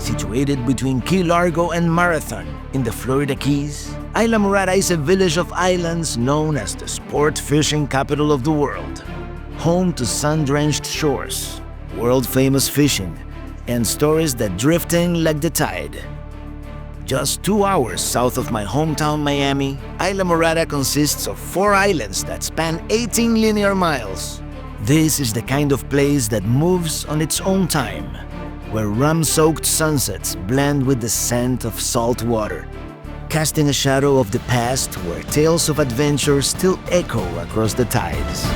Situated between Key Largo and Marathon in the Florida Keys, Islamorada is a village of islands known as the sport fishing capital of the world. Home to sun-drenched shores, world-famous fishing, and stories that drift in like the tide. Just 2 hours south of my hometown, Miami, Islamorada consists of 4 islands that span 18 linear miles. This is the kind of place that moves on its own time, where rum-soaked sunsets blend with the scent of salt water, casting a shadow of the past where tales of adventure still echo across the tides.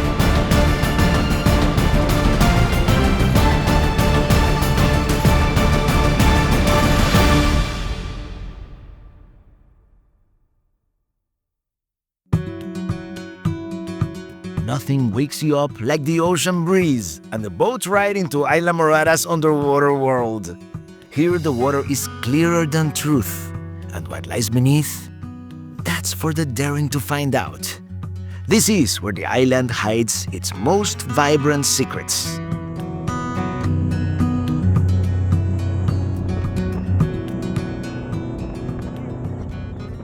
Nothing wakes you up like the ocean breeze and the boat ride into Islamorada's underwater world. Here the water is clearer than truth, and what lies beneath? That's for the daring to find out. This is where the island hides its most vibrant secrets.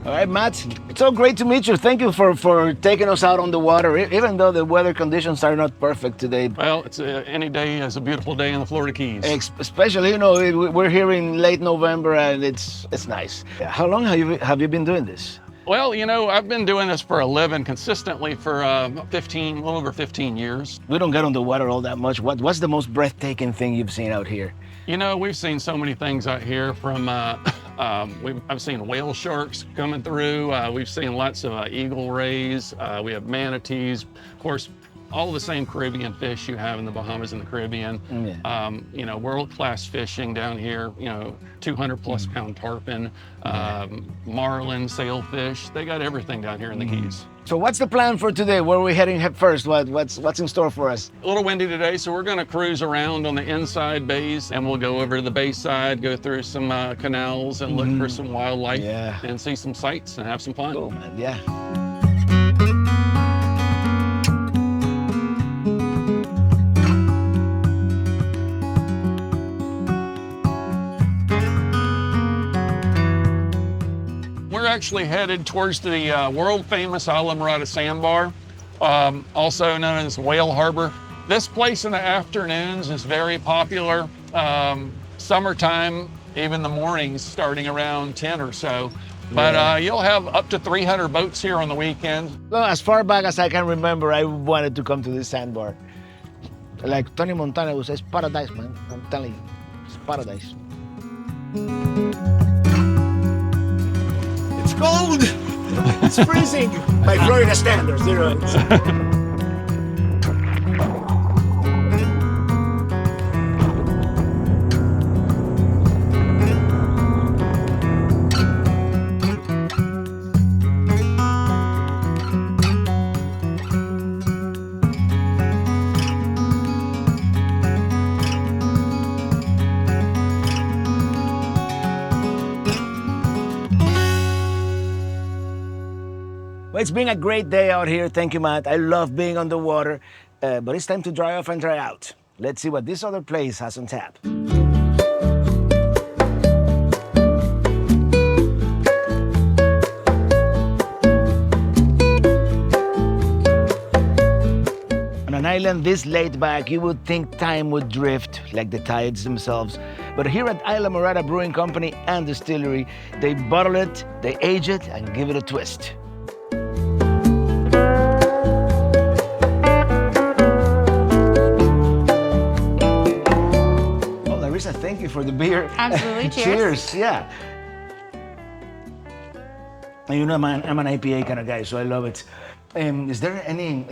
All right, Matt, it's so great to meet you. Thank you for taking us out on the water, even though the weather conditions are not perfect today. Well, it's any day is a beautiful day in the Florida Keys. Especially, we're here in late November and it's nice. How long have you been doing this? Well, I've been doing this for a living consistently for a little over 15 years. We don't get on the water all that much. What's the most breathtaking thing you've seen out here? We've seen so many things out here from, I've seen whale sharks coming through. We've seen lots of eagle rays. We have manatees. Of course, all the same Caribbean fish you have in the Bahamas and the Caribbean. Yeah. World-class fishing down here, 200-plus pound tarpon, marlin, sailfish. They got everything down here in the Keys. So what's the plan for today? Where are we heading first? What's in store for us? A little windy today, so we're going to cruise around on the inside bays, and we'll go over to the bay side, go through some canals and look for some wildlife and see some sights and have some fun. Cool, man. Yeah. We're actually headed towards the world-famous Islamorada Sandbar, also known as Whale Harbor. This place in the afternoons is very popular. Summertime, even the mornings, starting around 10 or so. But you'll have up to 300 boats here on the weekend. Well, as far back as I can remember, I wanted to come to this sandbar. Like Tony Montana would say, it's paradise, man. I'm telling you, it's paradise. It's cold. It's freezing by Florida standards. It's been a great day out here. Thank you, Matt. I love being on the water, but it's time to dry off and dry out. Let's see what this other place has on tap. On an island this laid back, you would think time would drift like the tides themselves. But here at Islamorada Brewing Company and Distillery, they bottle it, they age it, and give it a twist. Thank you for the beer. Absolutely, cheers. Cheers, yeah. I'm an IPA kind of guy, so I love it. Is there any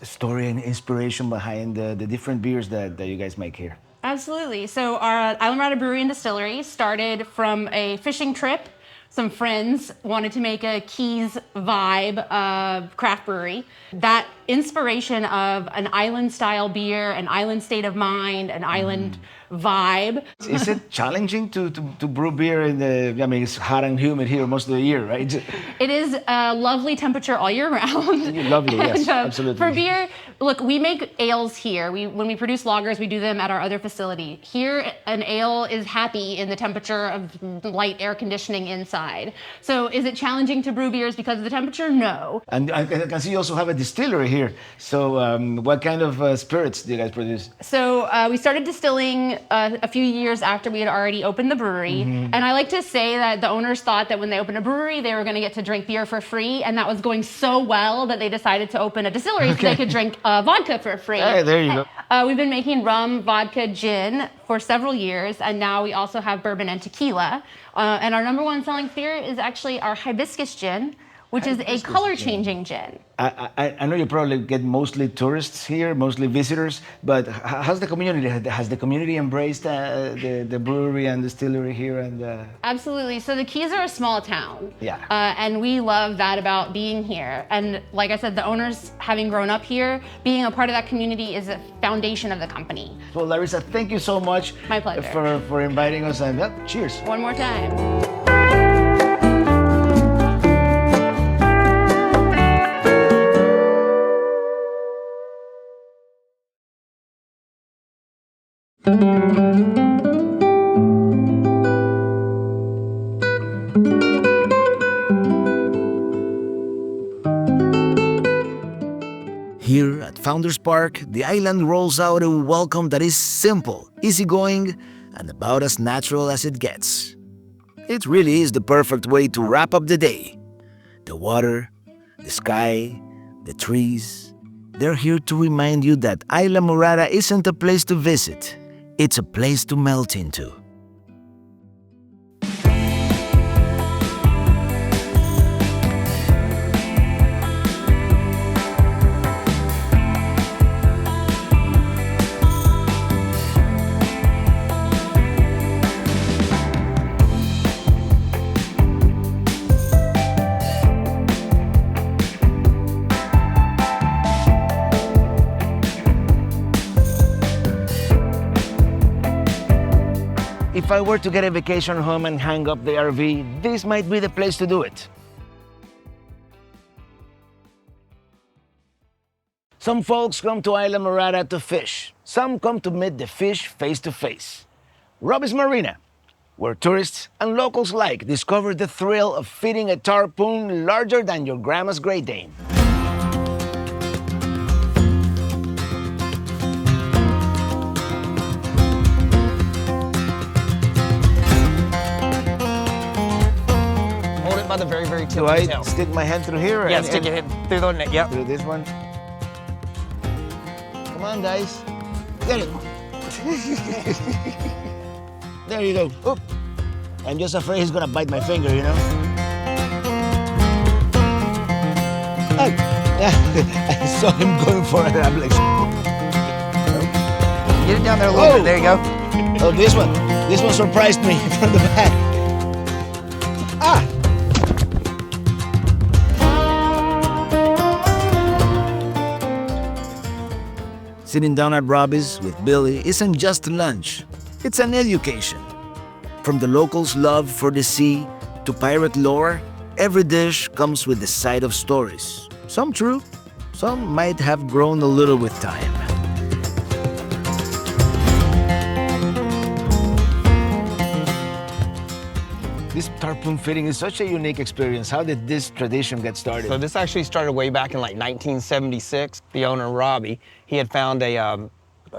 story and inspiration behind the different beers that you guys make here? Absolutely. So our Islamorada Brewery and Distillery started from a fishing trip some friends wanted to make a Keys vibe craft brewery. That inspiration of an island style beer, an island state of mind, an island vibe. Is it challenging to brew beer in the, I mean, it's hot and humid here most of the year, right? It is a lovely temperature all year round. Lovely, yes, And, absolutely. For beer, look, we make ales here. When we produce lagers, we do them at our other facility. Here, an ale is happy in the temperature of light air conditioning inside. So is it challenging to brew beers because of the temperature? No. And I can see you also have a distillery here. So what kind of spirits do you guys produce? So we started distilling a few years after we had already opened the brewery. And I like to say that the owners thought that when they opened a brewery, they were going to get to drink beer for free. And that was going so well that they decided to open a distillery so they could drink vodka for free. Hey, there you go. We've been making rum, vodka, gin for several years. And now we also have bourbon and tequila. And our number one selling spirit is actually our hibiscus gin, which is a color-changing gin. I know you probably get mostly tourists here, mostly visitors, but how's the community? Has the community embraced the brewery and distillery here? And Absolutely. So the Keys are a small town. Yeah. And we love that about being here. And like I said, the owners, having grown up here, being a part of that community is the foundation of the company. Well, Larissa, thank you so much. My pleasure. For inviting us, and cheers. One more time. Here at Founders Park, the island rolls out a welcome that is simple, easygoing, and about as natural as it gets. It really is the perfect way to wrap up the day. The water, the sky, the trees, they're here to remind you that Islamorada isn't a place to visit, it's a place to melt into. If I were to get a vacation home and hang up the RV, this might be the place to do it. Some folks come to Islamorada to fish. Some come to meet the fish face to face. Robbie's Marina, where tourists and locals alike discover the thrill of feeding a tarpon larger than your grandma's Great Dane. By the very, very tip Do of the I tail. stick my hand through here? Yeah, stick your head through the net. Yep. Through this one. Come on, guys. Get it. There you go. Oop. I'm just afraid he's gonna bite my finger, you know? Oh. I saw him going for it. I'm like, Get it down there a little bit. There you go. oh, this one. This one surprised me from the back. Ah! Sitting down at Robbie's with Billy isn't just lunch, it's an education. From the locals' love for the sea to pirate lore, every dish comes with a side of stories. Some true, some might have grown a little with time. This tarpon feeding is such a unique experience. How did this tradition get started? So this actually started way back in like 1976. The owner, Robbie, he had found a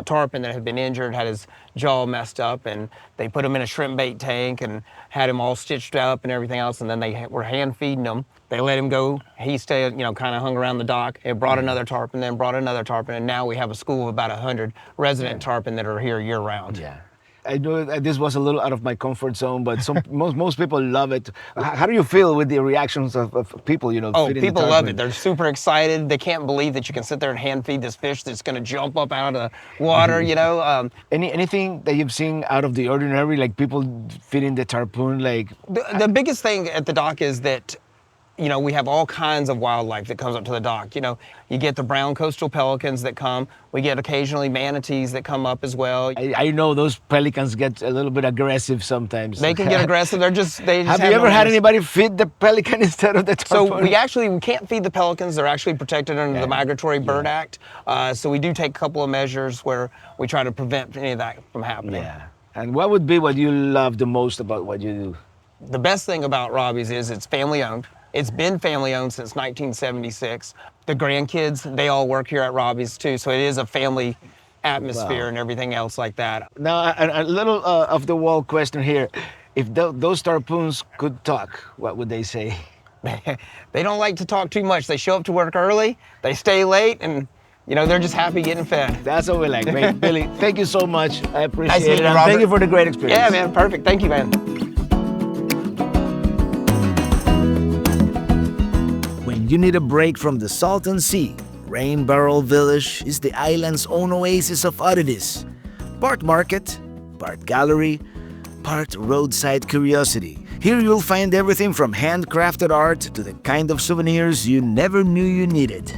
tarpon that had been injured, had his jaw messed up, and they put him in a shrimp bait tank and had him all stitched up and everything else, and then they were hand feeding him. They let him go. He stayed, kind of hung around the dock. It brought another tarpon, then brought another tarpon, and now we have a school of about 100 resident tarpon that are here year round. Yeah. I know that this was a little out of my comfort zone, but most people love it. How do you feel with the reactions of people, you know, Oh, feeding the people love tarpon? it. They're super excited. They can't believe that you can sit there and hand feed this fish that's going to jump up out of the water, you know. Anything that you've seen out of the ordinary, like people feeding the tarpon, like The biggest thing at the dock is that, you know, we have all kinds of wildlife that comes up to the dock. You know, you get the brown coastal pelicans that come. We get occasionally manatees that come up as well. I know those pelicans get a little bit aggressive sometimes. They can get aggressive. They just Have you ever had anybody feed the pelican instead of the tarpon? So we can't feed the pelicans. They're actually protected under the Migratory Bird Act. So we do take a couple of measures where we try to prevent any of that from happening. Yeah. And what would be what you love the most about what you do? The best thing about Robbie's is it's family owned. It's been family owned since 1976. The grandkids, they all work here at Robbie's too. So it is a family atmosphere and everything else like that. Now, a little off the wall question here. If those tarpons could talk, what would they say? They don't like to talk too much. They show up to work early, they stay late, and you know, they're just happy getting fed. That's what we like, man. Billy, thank you so much. I appreciate Nice meeting it. you, And Robert. thank you for the great experience. Yeah, man, perfect. Thank you, man. When you need a break from the Salton Sea, Rain Barrel Village is the island's own oasis of oddities. Part market, part gallery, part roadside curiosity. Here you'll find everything from handcrafted art to the kind of souvenirs you never knew you needed.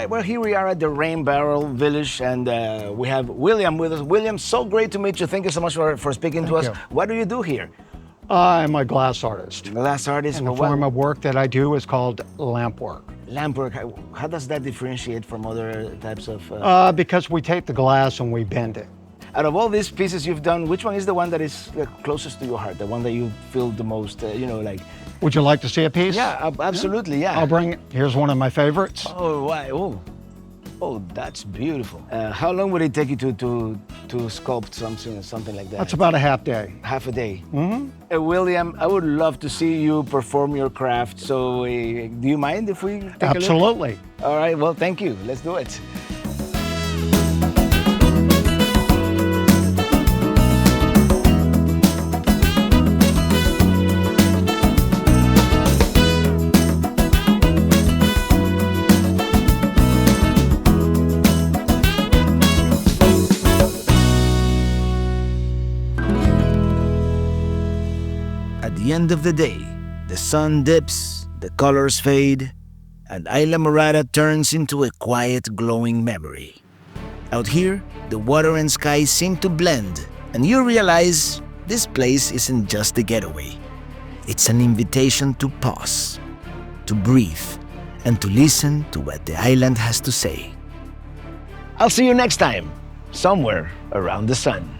Well, here we are at the Rain Barrel Village, and we have William with us. William, so great to meet you. Thank you so much for speaking to us. you. What do you do here? I'm a glass artist. Glass artist. And the form of work that I do is called lamp work. Lamp work. How does that differentiate from other types of? Because we take the glass and we bend it. Out of all these pieces you've done, which one is the one that is closest to your heart? The one that you feel the most, like? Would you like to see a piece? Yeah, absolutely. Yeah. Here's one of my favorites. Oh, wow. Oh, that's beautiful. How long would it take you to sculpt something like that? That's about a half day. Half a day. Mm-hmm. William, I would love to see you perform your craft. So, do you mind if we take a look? Absolutely. All right. Well, thank you. Let's do it. At the end of the day, the sun dips, the colors fade, and Islamorada turns into a quiet, glowing memory. Out here, the water and sky seem to blend, and you realize this place isn't just a getaway. It's an invitation to pause, to breathe, and to listen to what the island has to say. I'll see you next time, somewhere around the sun.